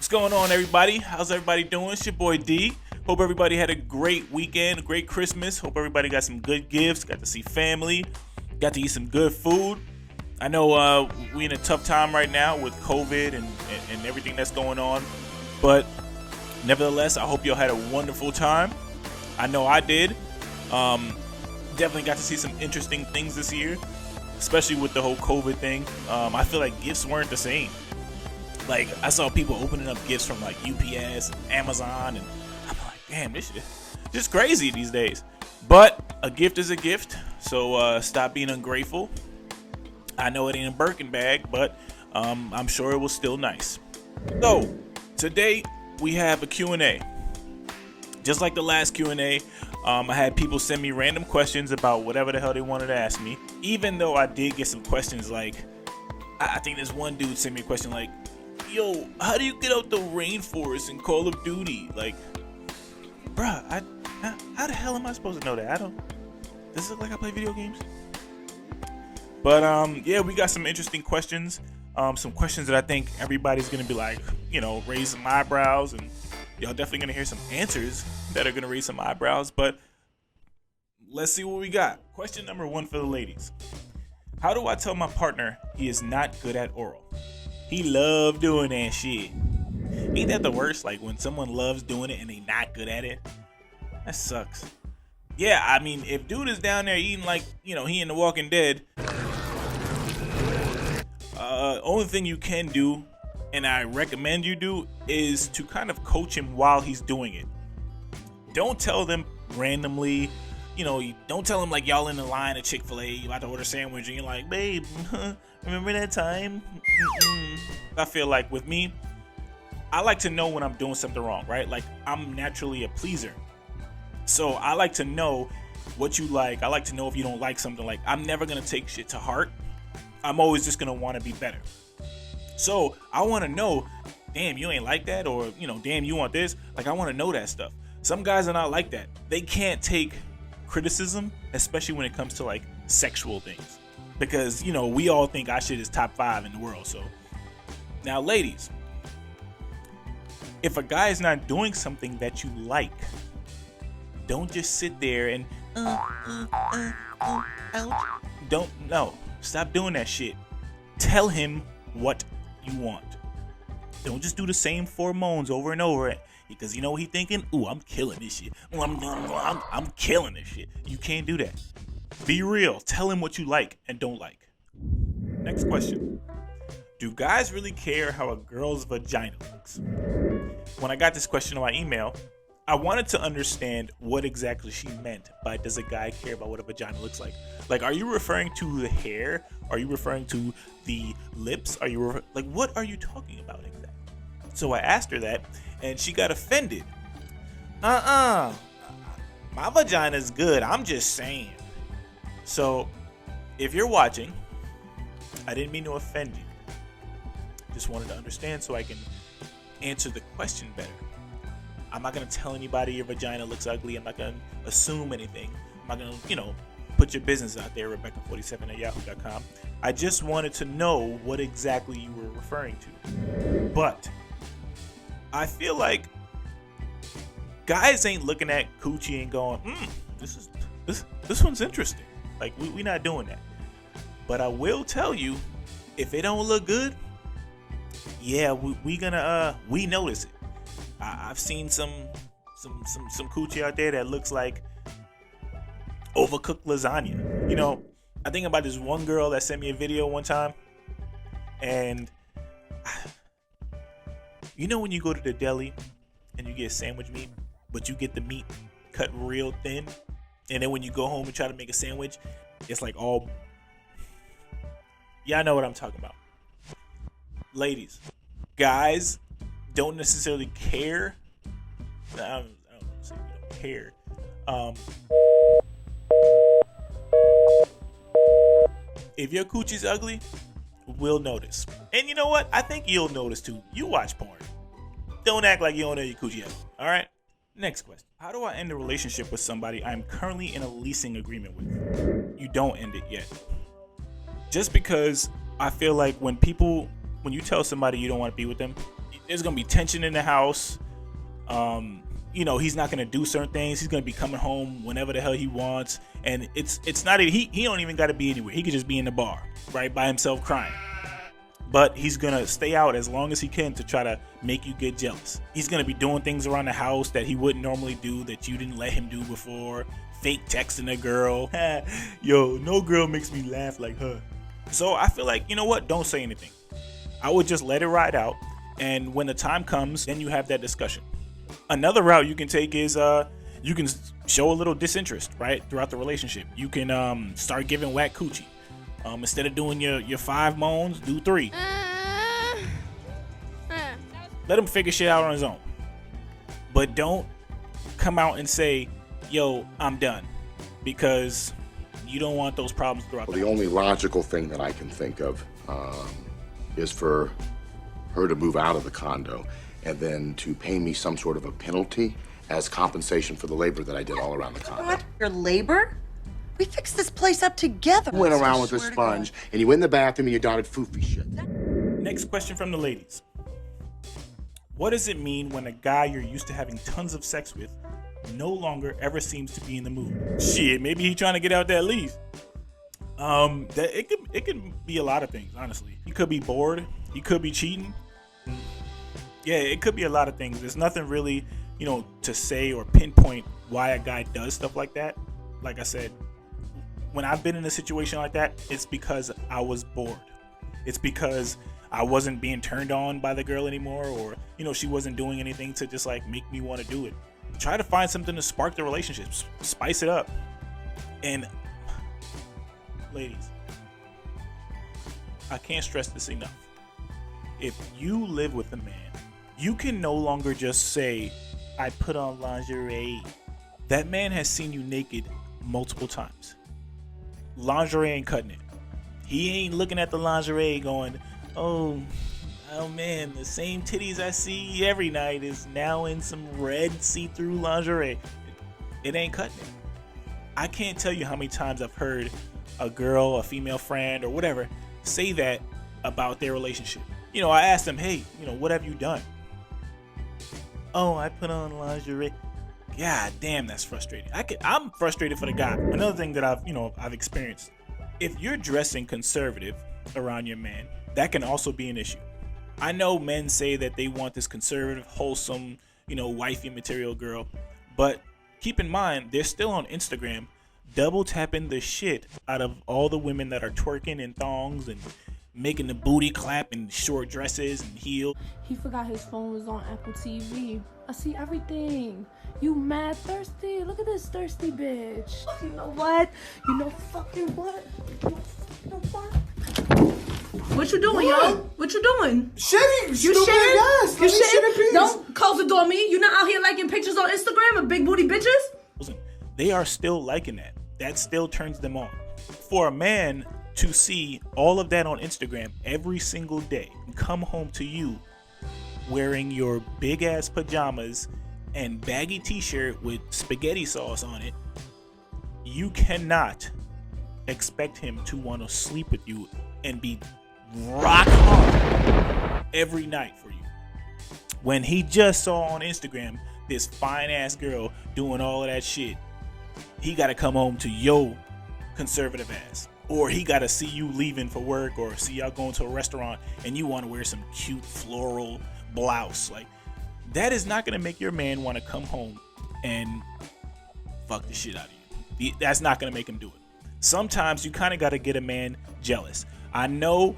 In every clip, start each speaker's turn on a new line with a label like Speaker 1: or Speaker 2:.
Speaker 1: going on, everybody? How's everybody doing? It's your boy D. Hope everybody had a great weekend, a great Christmas. Hope everybody got some good gifts, got to see family, got to eat some good food. I know we in a tough time right now with COVID and everything that's going on, but nevertheless, I hope y'all had a wonderful time. I know I did. Definitely got to see some interesting things this year, especially with the whole COVID thing. I feel like gifts weren't the same. Like, I saw people opening up gifts from like UPS and Amazon, and I'm like, damn, this shit just crazy these days. But a gift is a gift, so stop being ungrateful. I know it ain't a Birkin bag, but I'm sure it was still nice. So today we have a Q&A. Just like the last Q&A, I had people send me random questions about whatever the hell they wanted to ask me. Even though I did get some questions like, I think this one dude sent me a question like, yo, how do you get out the rainforest in Call of Duty? Like, bruh, how the hell am I supposed to know that? Does it look like I play video games? But yeah, we got some interesting questions. Some questions that I think everybody's gonna be like, raise some eyebrows, and y'all definitely gonna hear some answers that are gonna raise some eyebrows. But let's see what we got. Question number 1 for the ladies. How do I tell my partner he is not good at oral? He love doing that shit. Ain't that the worst? Like when someone loves doing it and they not good at it? That sucks. Yeah, I mean, if dude is down there eating like, he in The Walking Dead, only thing you can do, and I recommend you do, is to kind of coach him while he's doing it. Don't tell them randomly, don't tell him like y'all in the line at Chick-fil-A, you about to order a sandwich, and you're like, babe, remember that time? I feel like with me, I like to know when I'm doing something wrong, right? Like, I'm naturally a pleaser. So I like to know what you like. I like to know if you don't like something. Like, I'm never going to take shit to heart. I'm always just going to want to be better. So I want to know, damn, you ain't like that, or, damn, you want this. Like, I want to know that stuff. Some guys are not like that. They can't take criticism, especially when it comes to like sexual things, because we all think our shit is top 5 in the world. So now, ladies, if a guy is not doing something that you like, don't just sit there and stop doing that shit. Tell him what you want. Don't just do the same 4 moans over and over, because he thinking, ooh, I'm killing this shit. I'm killing this shit. You can't do that. Be real. Tell him what you like and don't like. Next question. Do guys really care how a girl's vagina looks? When I got this question on my email, I wanted to understand what exactly she meant by does a guy care about what a vagina looks like? Like, are you referring to the hair? Are you referring to the lips? What are you talking about exactly? So I asked her that, and she got offended. My vagina's good. I'm just saying. So, if you're watching, I didn't mean to offend you. Just wanted to understand so I can answer the question better. I'm not going to tell anybody your vagina looks ugly. I'm not going to assume anything. I'm not going to, put your business out there, Rebecca47@yahoo.com. I just wanted to know what exactly you were referring to. But I feel like guys ain't looking at coochie and going, this one's interesting. Like, we not doing that. But I will tell you, if it don't look good, yeah, we notice it. I've seen some coochie out there that looks like overcooked lasagna. I think about this one girl that sent me a video one time, and when you go to the deli and you get sandwich meat, but you get the meat cut real thin, and then when you go home and try to make a sandwich, it's like all... Y'all know what I'm talking about. Ladies, guys don't necessarily care. I don't say we don't care. If your coochie's ugly, we'll notice. And you know what? I think you'll notice too. You watch porn. Don't act like you don't know your coochie ugly. All right? Next question. How do I end a relationship with somebody I'm currently in a leasing agreement with? You don't end it yet. Just because I feel like when you tell somebody you don't want to be with them, there's gonna be tension in the house. He's not gonna do certain things. He's gonna be coming home whenever the hell he wants, and it's not he don't even gotta be anywhere. He could just be in the bar, right, by himself crying. But he's gonna stay out as long as he can to try to make you get jealous. He's gonna be doing things around the house that he wouldn't normally do, that you didn't let him do before. Fake texting a girl. Yo, no girl makes me laugh like her. So I feel like, you know what? Don't say anything. I would just let it ride out. And when the time comes, then you have that discussion. Another route you can take is you can show a little disinterest, right, throughout the relationship. You can start giving whack coochie. Instead of doing your 5 moans, do 3. Let him figure shit out on his own. But don't come out and say, yo, I'm done. Because you don't want those problems throughout
Speaker 2: the only logical thing that I can think of is for her to move out of the condo and then to pay me some sort of a penalty as compensation for the labor that I did all around the condo.
Speaker 3: What? Your labor? We fixed this place up together.
Speaker 2: You went around with a sponge and you went in the bathroom and you dotted foofy shit.
Speaker 1: Next question from the ladies. What does it mean when a guy you're used to having tons of sex with no longer ever seems to be in the mood? Shit, maybe he's trying to get out that lease. It could be a lot of things, honestly. He could be bored. He could be cheating. Yeah, it could be a lot of things. There's nothing really, to say or pinpoint why a guy does stuff like that. Like I said, when I've been in a situation like that, it's because I was bored. It's because I wasn't being turned on by the girl anymore, or she wasn't doing anything to just like make me want to do it. Try to find something to spark the relationships, spice it up. And ladies, I can't stress this enough. If you live with a man, you can no longer just say, I put on lingerie. That man has seen you naked multiple times. Lingerie ain't cutting it. He ain't looking at the lingerie going, oh man, the same titties I see every night is now in some red see-through lingerie. It ain't cutting it. I can't tell you how many times I've heard a girl, a female friend, or whatever say that about their relationship. I asked them, hey, what have you done? Oh, I put on lingerie. God damn, that's frustrating. I'm frustrated for the guy. Another thing that I've experienced. If you're dressing conservative around your man, that can also be an issue. I know men say that they want this conservative, wholesome, wifey material girl, but keep in mind, they're still on Instagram double tapping the shit out of all the women that are twerking in thongs and making the booty clap in short dresses and heels.
Speaker 4: He forgot his phone was on Apple TV. I see everything. You mad thirsty? Look at this thirsty bitch. You know what? You know fucking what? You know what? What you doing, yo? What you doing?
Speaker 5: Shitting.
Speaker 4: You shitting?
Speaker 5: Yes.
Speaker 4: You shitting? Don't close the door, me. You not out here liking pictures on Instagram of big booty bitches?
Speaker 1: Listen, they are still liking that. That still turns them on. For a man to see all of that on Instagram every single day and come home to you wearing your big ass pajamas and baggy t-shirt with spaghetti sauce on it, you cannot expect him to want to sleep with you and be rock hard every night for you when he just saw on Instagram this fine ass girl doing all of that shit. He got to come home to your conservative ass, or he got to see you leaving for work or see y'all going to a restaurant and you want to wear some cute floral blouse. Like, that is not going to make your man want to come home and fuck the shit out of you. That's not going to make him do it. Sometimes you kind of got to get a man jealous. I know,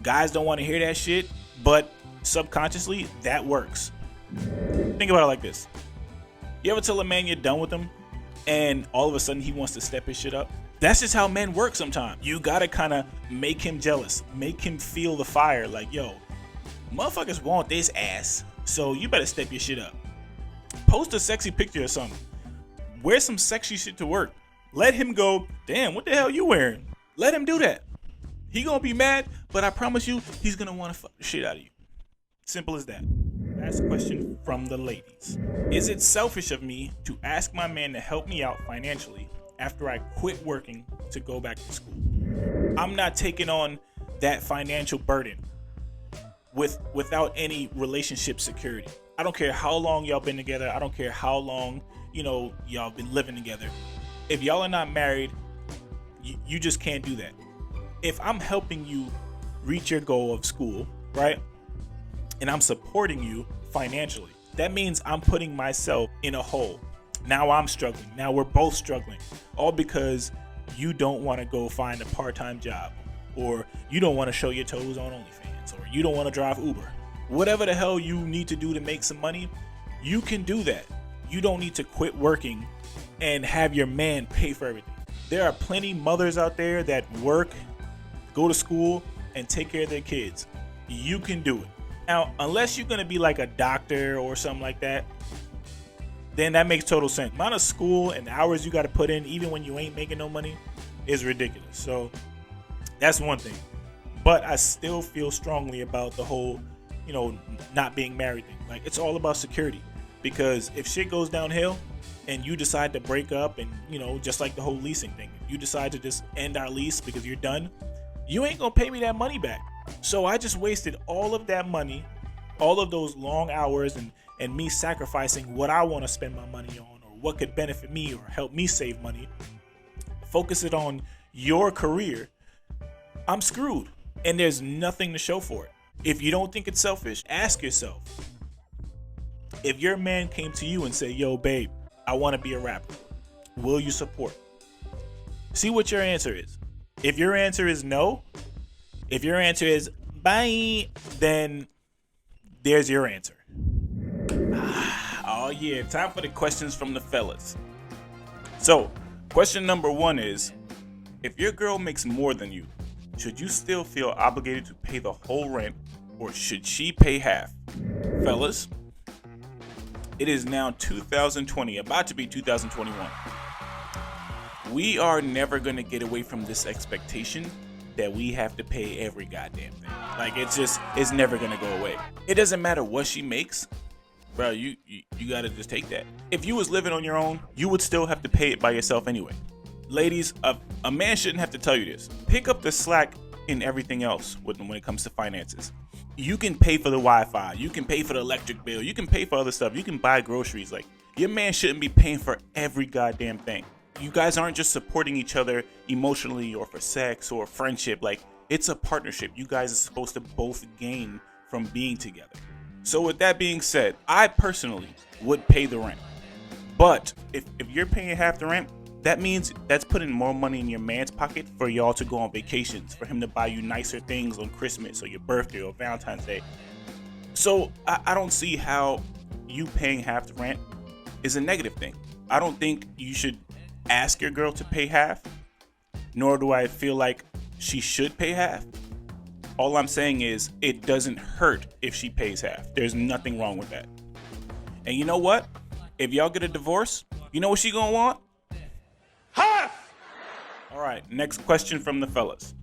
Speaker 1: guys don't want to hear that shit, but subconsciously that works. Think about it like this. You ever tell a man you're done with him and all of a sudden he wants to step his shit up? That's just how men work sometimes. You got to kind of make him jealous, make him feel the fire. Like, yo, motherfuckers want this ass, so you better step your shit up. Post a sexy picture or something. Wear some sexy shit to work. Let him go, damn, what the hell you wearing? Let him do that. He gonna be mad, but I promise you, he's gonna want to fuck the shit out of you. Simple as that. Last question from the ladies. Is it selfish of me to ask my man to help me out financially after I quit working to go back to school? I'm not taking on that financial burden. without any relationship security. I don't care how long y'all been together. I don't care how long, y'all been living together. If y'all are not married, you just can't do that. If I'm helping you reach your goal of school, right? And I'm supporting you financially, that means I'm putting myself in a hole. Now I'm struggling. Now we're both struggling. All because you don't want to go find a part-time job, or you don't want to show your toes on OnlyFans, or you don't want to drive Uber. Whatever the hell you need to do to make some money, you can do that. You don't need to quit working and have your man pay for everything. There are plenty mothers out there that work, go to school, and take care of their kids. You can do it. Now, unless you're going to be like a doctor or something like that, then that makes total sense. Amount of school and hours you got to put in, even when you ain't making no money, is ridiculous. So that's one thing. But I still feel strongly about the whole, not being married thing. Like, it's all about security. Because if shit goes downhill and you decide to break up and, just like the whole leasing thing, if you decide to just end our lease because you're done, you ain't going to pay me that money back. So I just wasted all of that money, all of those long hours, and me sacrificing what I want to spend my money on, or what could benefit me or help me save money. Focus it on your career. I'm screwed. And there's nothing to show for it. If you don't think it's selfish, ask yourself. If your man came to you and said, yo, babe, I want to be a rapper, will you support? See what your answer is. If your answer is no, if your answer is bye, then there's your answer. Oh yeah, time for the questions from the fellas. So, question number 1 is, if your girl makes more than you, should you still feel obligated to pay the whole rent, or should she pay half? Fellas, it is now 2020, about to be 2021. We are never going to get away from this expectation that we have to pay every goddamn thing. Like, it's never going to go away. It doesn't matter what she makes. Bro, you got to just take that. If you was living on your own, you would still have to pay it by yourself anyway. Ladies, a man shouldn't have to tell you this. Pick up the slack in everything else when it comes to finances. You can pay for the Wi-Fi. You can pay for the electric bill. You can pay for other stuff. You can buy groceries. Like, your man shouldn't be paying for every goddamn thing. You guys aren't just supporting each other emotionally or for sex or friendship. Like, it's a partnership. You guys are supposed to both gain from being together. So with that being said, I personally would pay the rent. But if you're paying half the rent, that means that's putting more money in your man's pocket for y'all to go on vacations, for him to buy you nicer things on Christmas or your birthday or Valentine's Day. So I don't see how you paying half the rent is a negative thing. I don't think you should ask your girl to pay half, nor do I feel like she should pay half. All I'm saying is it doesn't hurt if she pays half. There's nothing wrong with that. And you know what? If y'all get a divorce, you know what she gonna want? Half! All right, next question from the fellas.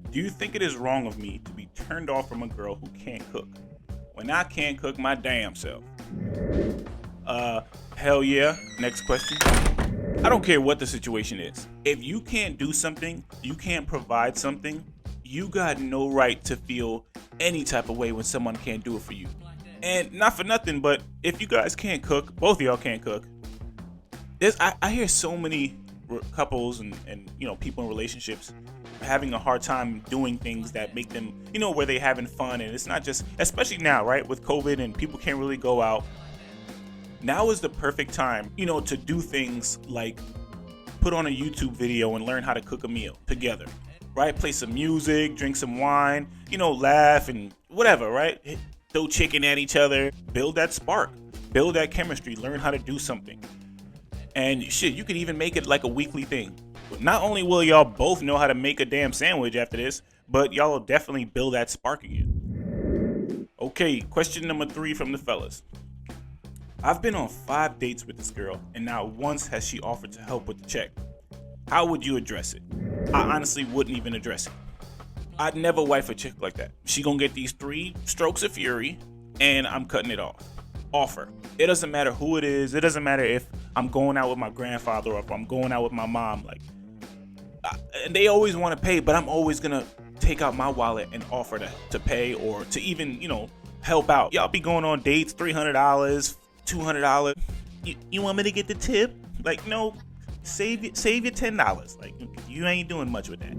Speaker 1: Do you think it is wrong of me to be turned off from a girl who can't cook when I can't cook my damn self? Hell yeah. Next question. I don't care what the situation is. If you can't do something, you can't provide something, you got no right to feel any type of way when someone can't do it for you. And not for nothing, but if you guys can't cook, both of y'all can't cook. I hear so many couples and people in relationships having a hard time doing things that make them, where they having fun. And it's not just, especially now, right, with COVID and people can't really go out. Now is the perfect time, to do things like put on a YouTube video and learn how to cook a meal together, right? Play some music, drink some wine, laugh and whatever, right? Throw chicken at each other, build that spark, build that chemistry, learn how to do something. And shit, you could even make it like a weekly thing. Not only will y'all both know how to make a damn sandwich after this, but y'all will definitely build that spark again. Okay, question number 3 from the fellas. I've been on 5 dates with this girl, and not once has she offered to help with the check. How would you address it? I honestly wouldn't even address it. I'd never wife a chick like that. She gonna get these 3 strokes of fury, and I'm cutting it off. Offer. It doesn't matter who it is. It doesn't matter if I'm going out with my grandfather or if I'm going out with my mom. Like, and they always want to pay, but I'm always gonna take out my wallet and offer to pay or to even, help out. Y'all be going on dates, $300, $200. You want me to get the tip? Like, no, save your $10. Like, you ain't doing much with that.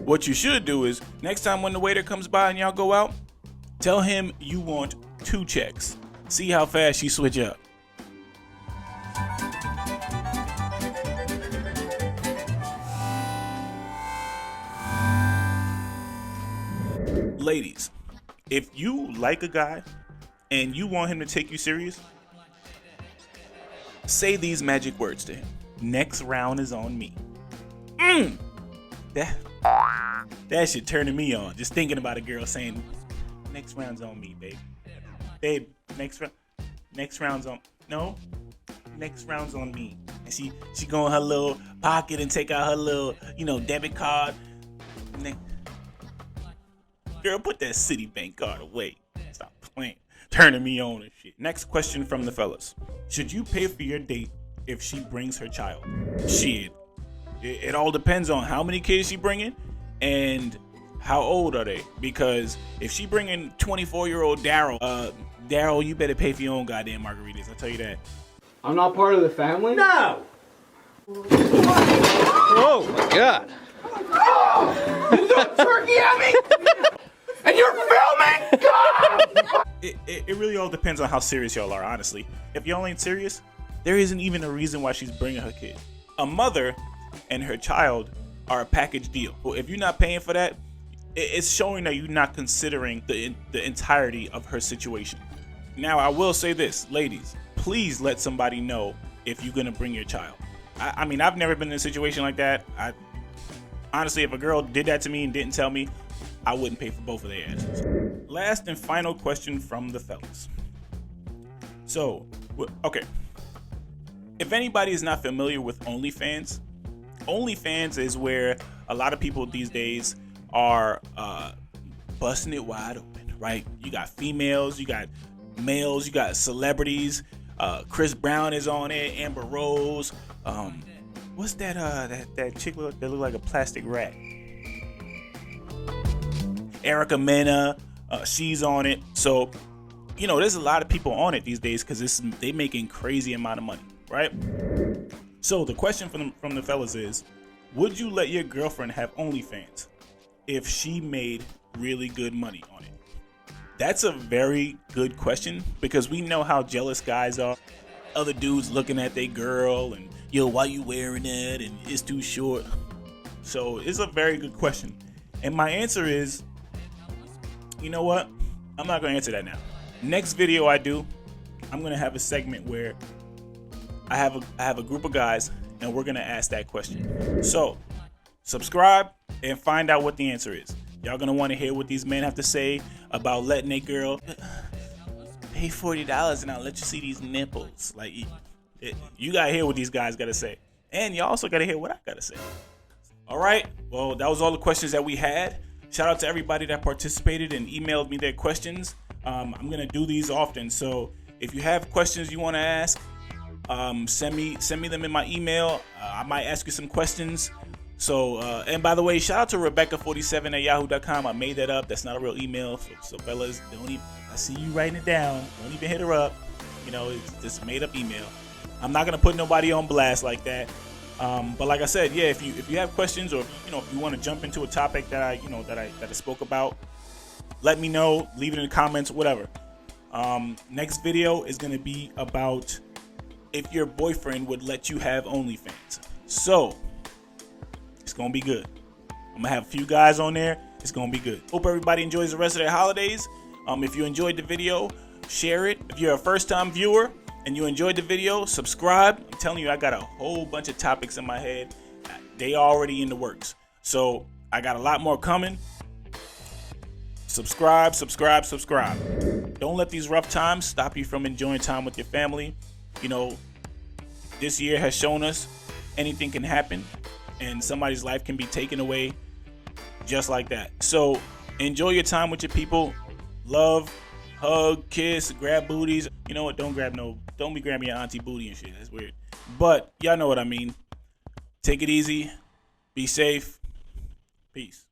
Speaker 1: What you should do is, next time when the waiter comes by and y'all go out, tell him you want 2 checks. See how fast you switch up. Ladies, if you like a guy and you want him to take you serious, say these magic words to him. Next round is on me. That shit turning me on. Just thinking about a girl saying, next round's on me, babe. Babe, next round's on. No, next round's on me. And she go in her little pocket and take out her little, debit card. Girl, put that Citibank card away. Stop playing. Turning me on and shit. Next question from the fellas. Should you pay for your date if she brings her child? Shit. It all depends on how many kids she bringing and how old are they. Because if she bringing 24-year-old Daryl, you better pay for your own goddamn margaritas. I'll tell you that.
Speaker 5: I'm not part of the family?
Speaker 6: No!
Speaker 5: Oh my god.
Speaker 6: You threw a turkey at me? And you're filming? God!
Speaker 1: It really all depends on how serious y'all are, honestly. If y'all ain't serious, there isn't even a reason why she's bringing her kid. A mother and her child are a package deal. Well, if you're not paying for that, it's showing that you're not considering the entirety of her situation. Now, I will say this, ladies, please let somebody know if you're gonna bring your child. I mean, I've never been in a situation like that. Honestly, if a girl did that to me and didn't tell me, I wouldn't pay for both of their asses. Last and final question from the fellas. So, okay. If anybody is not familiar with OnlyFans, OnlyFans is where a lot of people these days are busting it wide open, right? You got females, you got males, you got celebrities. Chris Brown is on it, Amber Rose. What's that chick that look like a plastic rat? Erica Mena, she's on it. So, there's a lot of people on it these days because they making crazy amount of money, right? So the question from the fellas is, would you let your girlfriend have OnlyFans if she made really good money on it? That's a very good question because we know how jealous guys are. Other dudes looking at their girl and, why you wearing that and it's too short. So it's a very good question. And my answer is, you know what? I'm not going to answer that now. Next video I do, I'm going to have a segment where I have a group of guys and we're going to ask that question. So subscribe and find out what the answer is. Y'all going to want to hear what these men have to say about letting a girl pay $40 and I'll let you see these nipples. Like, you got to hear what these guys got to say. And you also got to hear what I got to say. All right. Well, that was all the questions that we had. Shout out to everybody that participated and emailed me their questions. I'm going to do these often. So if you have questions you want to ask, send me them in my email. I might ask you some questions. So, and by the way, shout out to Rebecca47@yahoo.com. I made that up. That's not a real email. So fellas, I see you writing it down. Don't even hit her up. It's just a made up email. I'm not going to put nobody on blast like that. But like I said, yeah, if you have questions or if you want to jump into a topic that I spoke about, let me know. Leave it in the comments, whatever. Next video is gonna be about if your boyfriend would let you have OnlyFans. So it's gonna be good. I'm gonna have a few guys on there. It's gonna be good. Hope everybody enjoys the rest of their holidays. If you enjoyed the video, share it. If you're a first-time viewer and you enjoyed the video, subscribe. I'm telling you, I got a whole bunch of topics in my head. They already in the works. So I got a lot more coming. Subscribe. Don't let these rough times stop you from enjoying time with your family. This year has shown us anything can happen and somebody's life can be taken away just like that. So enjoy your time with your people. Love, hug, kiss, grab booties. You know what? Don't be grabbing your auntie booty and shit. That's weird. But y'all know what I mean. Take it easy. Be safe. Peace.